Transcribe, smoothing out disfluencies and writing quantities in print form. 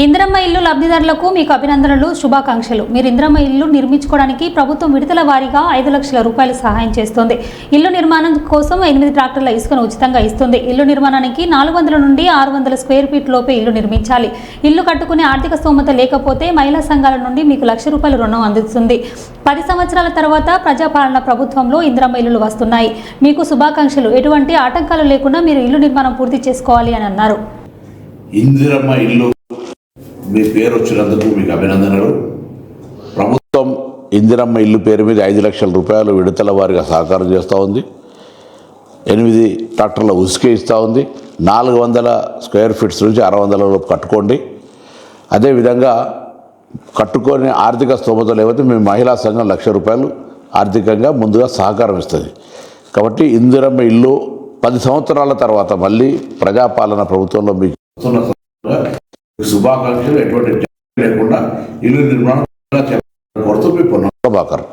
ఇందిరమ్మ ఇల్లు లబ్ధిదారులకు మీకు అభినందనలు, శుభాకాంక్షలు. మీరు ఇందిరమ్మ ఇల్లు నిర్మించుకోవడానికి ప్రభుత్వం విడతల వారీగా 5 లక్షల రూపాయలు సహాయం చేస్తోంది. ఇల్లు నిర్మాణం కోసం 8 ట్రాక్టర్ల ఇసుకను ఉచితంగా ఇస్తుంది. ఇల్లు నిర్మాణానికి 400 నుండి 600 స్క్వేర్ ఫీట్ లోపే ఇల్లు నిర్మించాలి. ఇల్లు కట్టుకునే ఆర్థిక స్తోమత లేకపోతే మహిళా సంఘాల నుండి మీకు ₹1,00,000 రుణం అందిస్తుంది. 10 సంవత్సరాల తర్వాత ప్రజాపాలన ప్రభుత్వంలో ఇందిరమ్మ ఇల్లులు వస్తున్నాయి. మీకు శుభాకాంక్షలు. ఎటువంటి ఆటంకాలు లేకుండా మీరు ఇల్లు నిర్మాణం పూర్తి చేసుకోవాలి అని అన్నారు. ఇందిరమ్మ ఇల్లు మీ పేరు వచ్చినందుకు మీకు అభినందనలు. ప్రభుత్వం ఇందిరమ్మ ఇల్లు పేరు మీద 5 లక్షల రూపాయలు విడతల వారిగా సహకారం చేస్తూ ఉంది. 8 ట్రాక్టర్ల ఉసుకే ఇస్తూ ఉంది. 400 స్క్వేర్ ఫీట్స్ నుంచి 600 లోపు కట్టుకోండి. అదేవిధంగా కట్టుకొని ఆర్థిక స్తోమత లేకపోతే మీ మహిళా సంఘం ₹1,00,000 ఆర్థికంగా ముందుగా సహకారం ఇస్తుంది. కాబట్టి ఇందిరమ్మ ఇల్లు 10 సంవత్సరాల తర్వాత మళ్ళీ ప్రజాపాలన ప్రభుత్వంలో మీకు శుభాకాంక్షలు. ఎటువంటి లేకుండా ఇల్లు నిర్మాణం కోరుతూ మీ పునః ప్రభాకర్.